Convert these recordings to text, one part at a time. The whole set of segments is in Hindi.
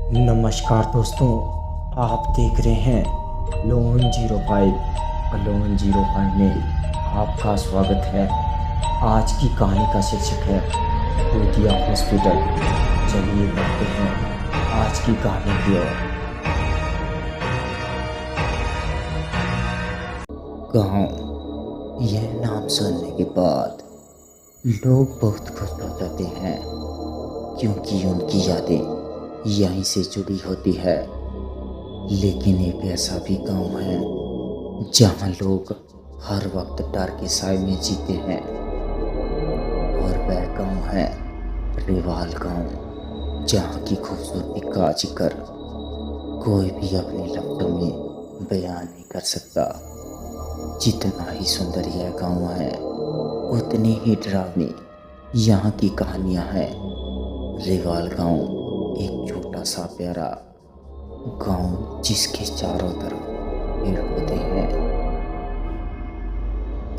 नमस्कार दोस्तों, आप देख रहे हैं लोन 05 में आपका स्वागत है। आज की कहानी का शीर्षक है दूधिया हॉस्पिटल। चलिए बढ़ते हैं आज की कहानी की ओर। गाँव, यह नाम सुनने के बाद लोग बहुत खुश हो जाते हैं क्योंकि उनकी यादें यहीं से जुड़ी होती है। लेकिन एक ऐसा भी गांव है जहां लोग हर वक्त डर के साए में जीते हैं, और वह गांव है रेवाल गांव, जहां की खूबसूरती का जिक्र कोई भी अपने लफ्ज़ों में बयान नहीं कर सकता। जितना ही सुंदर यह गांव है, उतनी ही डरावनी यहाँ की कहानियाँ हैं। रेवाल गांव एक छोटा सा प्यारा गांव जिसके चारों तरफ पेड़ पौधे हैं,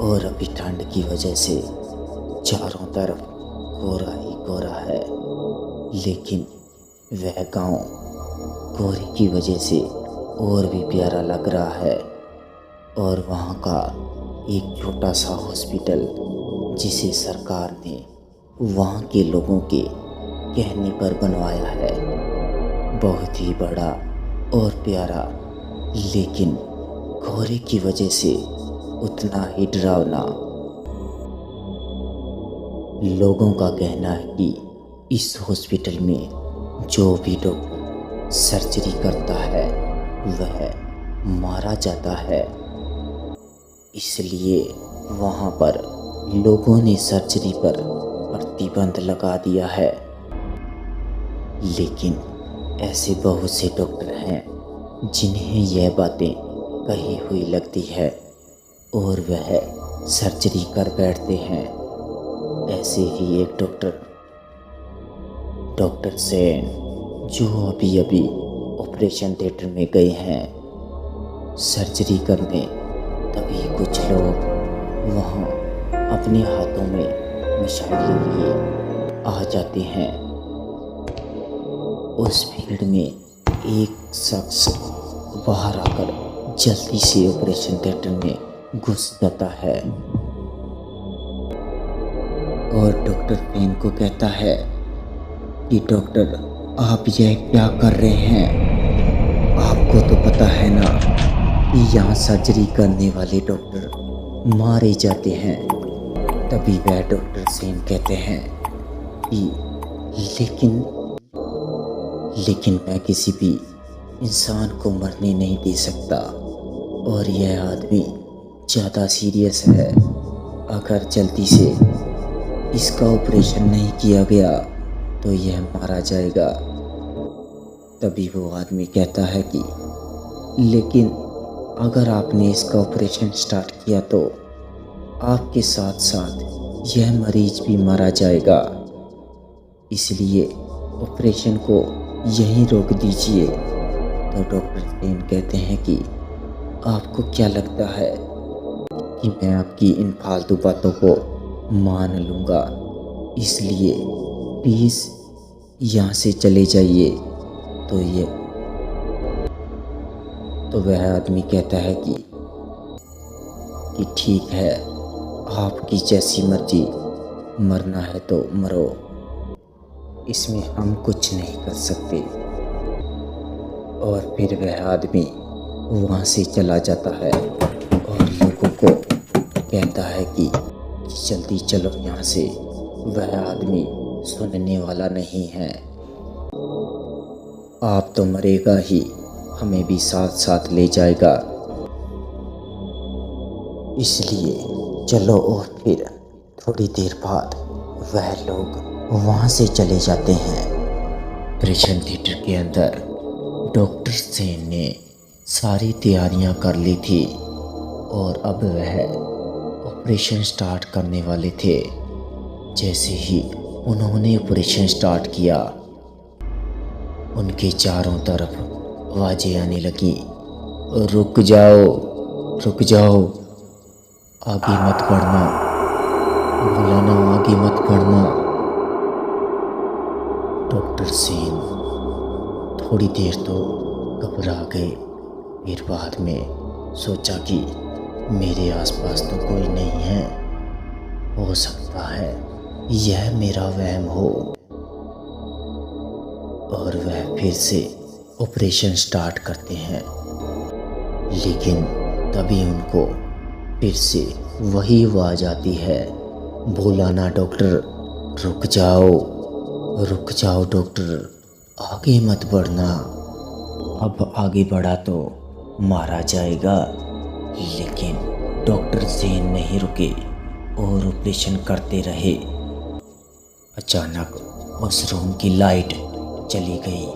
और अभी ठंड की वजह से चारों तरफ कोहरा ही कोहरा है। लेकिन वह गांव कोहरे की वजह से और भी प्यारा लग रहा है। और वहाँ का एक छोटा सा हॉस्पिटल जिसे सरकार ने वहाँ के लोगों के कहने पर बनवाया है, बहुत ही बड़ा और प्यारा, लेकिन कोहरे की वजह से उतना ही डरावना। लोगों का कहना है कि इस हॉस्पिटल में जो भी डॉक्टर सर्जरी करता है वह मारा जाता है। इसलिए वहाँ पर लोगों ने सर्जरी पर प्रतिबंध लगा दिया है। लेकिन ऐसे बहुत से डॉक्टर हैं जिन्हें यह बातें कही हुई लगती है और वह सर्जरी कर बैठते हैं। ऐसे ही एक डॉक्टर सेन, जो अभी अभी ऑपरेशन थिएटर में गए हैं सर्जरी करने, तभी कुछ लोग वहाँ अपने हाथों में मिसाइल लिए आ जाते हैं। उस भीड़ में एक शख्स बाहर आकर जल्दी से ऑपरेशन थिएटर में घुस जाता है और डॉक्टर पेन को कहता है कि डॉक्टर, आप यह क्या कर रहे हैं? आपको तो पता है ना कि यहाँ सर्जरी करने वाले डॉक्टर मारे जाते हैं। तभी वह डॉक्टर सेन कहते हैं कि लेकिन मैं किसी भी इंसान को मरने नहीं दे सकता, और यह आदमी ज़्यादा सीरियस है। अगर जल्दी से इसका ऑपरेशन नहीं किया गया तो यह मारा जाएगा। तभी वो आदमी कहता है कि लेकिन अगर आपने इसका ऑपरेशन स्टार्ट किया तो आपके साथ साथ यह मरीज भी मारा जाएगा, इसलिए ऑपरेशन को यहीं रोक दीजिए। तो डॉक्टर सेन कहते हैं कि आपको क्या लगता है कि मैं आपकी इन फालतू बातों को मान लूँगा, इसलिए प्लीज़ यहाँ से चले जाइए। तो वह आदमी कहता है कि ठीक है, आपकी जैसी मर्जी, मरना है तो मरो, इसमें हम कुछ नहीं कर सकते। और फिर वह आदमी वहाँ से चला जाता है और लोगों को कहता है कि जल्दी चलो यहाँ से, वह आदमी सुनने वाला नहीं है। आप तो मरेगा ही, हमें भी साथ साथ ले जाएगा, इसलिए चलो। और फिर थोड़ी देर बाद वह लोग वहाँ से चले जाते हैं। ऑपरेशन थिएटर के अंदर डॉक्टर सेन ने सारी तैयारियां कर ली थी और अब वह ऑपरेशन स्टार्ट करने वाले थे। जैसे ही उन्होंने ऑपरेशन स्टार्ट किया, उनके चारों तरफ आवाज़ें आने लगी, रुक जाओ, रुक जाओ, आगे मत बढ़ना, मौलाना आगे मत बढ़ना। डॉक्टर सेन थोड़ी देर तो घबरा गए, फिर बाद में सोचा कि मेरे आसपास तो कोई नहीं है, हो सकता है यह मेरा वहम हो। और वह फिर से ऑपरेशन स्टार्ट करते हैं, लेकिन तभी उनको फिर से वही आवाज़ आती है, बोला ना डॉक्टर, रुक जाओ डॉक्टर, आगे मत बढ़ना। अब आगे बढ़ा तो मारा जाएगा। लेकिन डॉक्टर सेन नहीं रुके और ऑपरेशन करते रहे। अचानक उस रूम की लाइट चली गई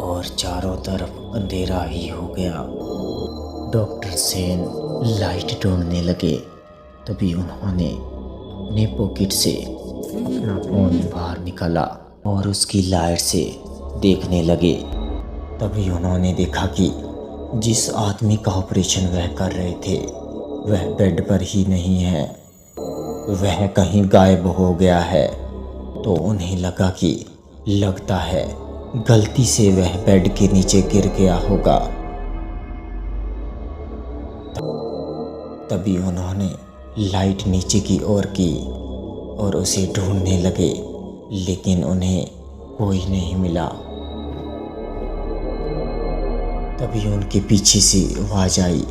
और चारों तरफ अंधेरा ही हो गया। डॉक्टर सेन लाइट ढूंढने लगे। तभी उन्होंने अपने पॉकेट से अपना फोन बाहर निकाला और उसकी लाइट से देखने लगे। तभी उन्होंने देखा कि जिस आदमी का ऑपरेशन वह कर रहे थे वह बेड पर ही नहीं है, वह कहीं गायब हो गया है। तो उन्हें लगा कि लगता है गलती से वह बेड के नीचे गिर गया होगा। तभी उन्होंने लाइट नीचे की ओर की और उसे ढूंढने लगे, लेकिन उन्हें कोई नहीं मिला। तभी उनके पीछे से आवाज आई,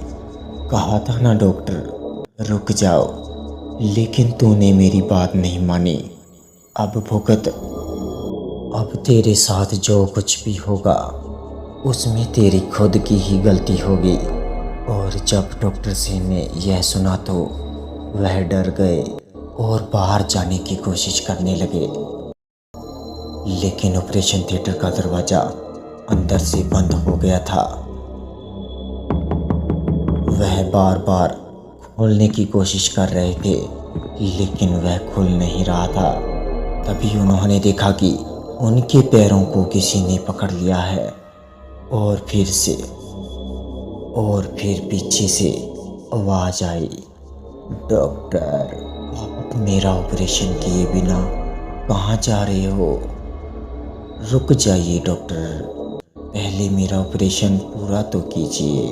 कहा था ना डॉक्टर रुक जाओ, लेकिन तूने मेरी बात नहीं मानी। अब भुगत, अब तेरे साथ जो कुछ भी होगा उसमें तेरी खुद की ही गलती होगी। और जब डॉक्टर सेन ने यह सुना तो वह डर गए और बाहर जाने की कोशिश करने लगे। लेकिन ऑपरेशन थिएटर का दरवाज़ा अंदर से बंद हो गया था। वह बार बार खोलने की कोशिश कर रहे थे, लेकिन वह खुल नहीं रहा था। तभी उन्होंने देखा कि उनके पैरों को किसी ने पकड़ लिया है और फिर पीछे से आवाज़ आई, डॉक्टर आप मेरा ऑपरेशन किए बिना कहाँ जा रहे हो? रुक जाइए डॉक्टर, पहले मेरा ऑपरेशन पूरा तो कीजिए।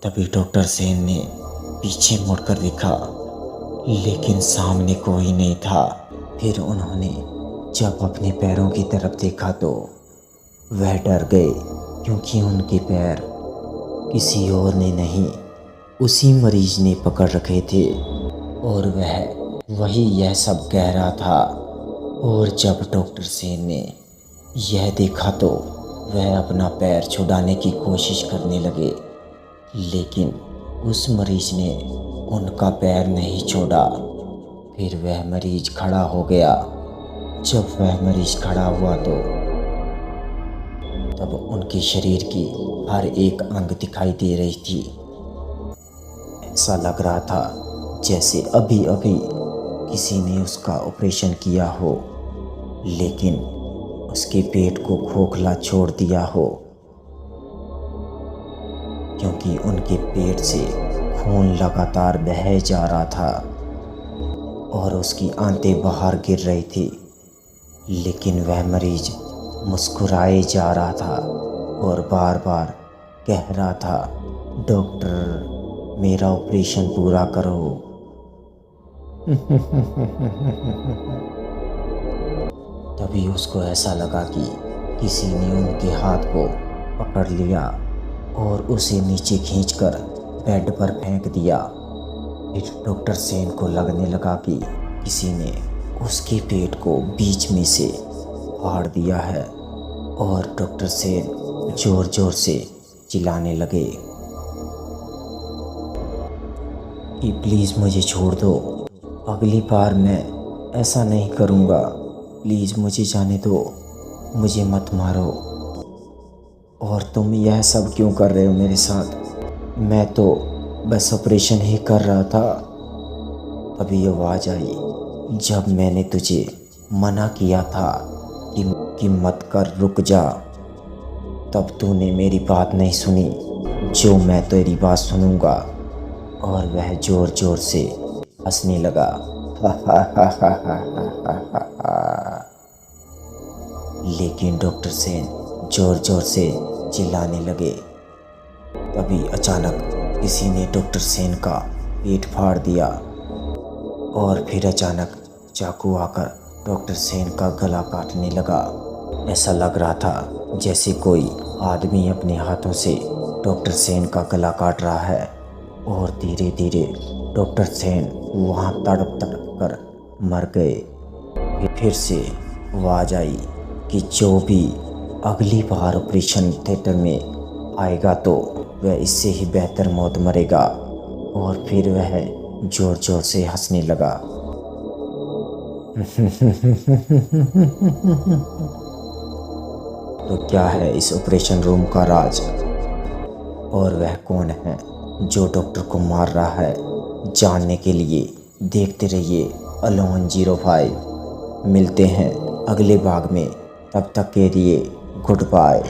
तभी डॉक्टर सेन ने पीछे मुड़कर देखा, लेकिन सामने कोई नहीं था। फिर उन्होंने जब अपने पैरों की तरफ देखा तो वह डर गए, क्योंकि उनके पैर किसी और ने नहीं उसी मरीज ने पकड़ रखे थे और वह वही यह सब कह रहा था। और जब डॉक्टर सेन ने यह देखा तो वह अपना पैर छुड़ाने की कोशिश करने लगे, लेकिन उस मरीज ने उनका पैर नहीं छोड़ा। फिर वह मरीज खड़ा हो गया। जब वह मरीज खड़ा हुआ तो तब उनके शरीर की हर एक अंग दिखाई दे रही थी। ऐसा लग रहा था जैसे अभी अभी किसी ने उसका ऑपरेशन किया हो, लेकिन उसके पेट को खोखला छोड़ दिया हो, क्योंकि उनके पेट से खून लगातार बह जा रहा था और उसकी आंतें बाहर गिर रही थी। लेकिन वह मरीज मुस्कुराए जा रहा था और बार बार कह रहा था, डॉक्टर मेरा ऑपरेशन पूरा करो। तभी उसको ऐसा लगा कि किसी ने उनके हाथ को पकड़ लिया और उसे नीचे खींचकर बेड पर फेंक दिया। फिर डॉक्टर सेन को लगने लगा कि किसी ने उसके पेट को बीच में से फाड़ दिया है और डॉक्टर सेन जोर जोर से चिल्लाने लगे कि प्लीज़ मुझे छोड़ दो, अगली बार मैं ऐसा नहीं करूँगा, प्लीज़ मुझे जाने दो, मुझे मत मारो। और तुम यह सब क्यों कर रहे हो मेरे साथ? मैं तो बस ऑपरेशन ही कर रहा था। तभी आवाज़ आई, जब मैंने तुझे मना किया था कि मत कर, रुक जा, तब तूने मेरी बात नहीं सुनी, जो मैं तेरी बात सुनूंगा। और वह जोर जोर से हंसने लगा। लेकिन डॉक्टर सेन जोर जोर से चिल्लाने लगे। तभी अचानक किसी ने डॉक्टर सेन का पेट फाड़ दिया और फिर अचानक चाकू आकर डॉक्टर सेन का गला काटने लगा। ऐसा लग रहा था जैसे कोई आदमी अपने हाथों से डॉक्टर सेन का गला काट रहा है। और धीरे धीरे डॉक्टर सेन वहाँ तड़प तड़प कर मर गए। फिर से आवाज़ आई कि जो भी अगली बार ऑपरेशन थिएटर में आएगा तो वह इससे ही बेहतर मौत मरेगा। और फिर वह जोर जोर से हंसने लगा। तो क्या है इस ऑपरेशन रूम का राज, और वह कौन है जो डॉक्टर को मार रहा है? जानने के लिए देखते रहिए अलोन 05। मिलते हैं अगले भाग में, तब तक के लिए गुड बाय।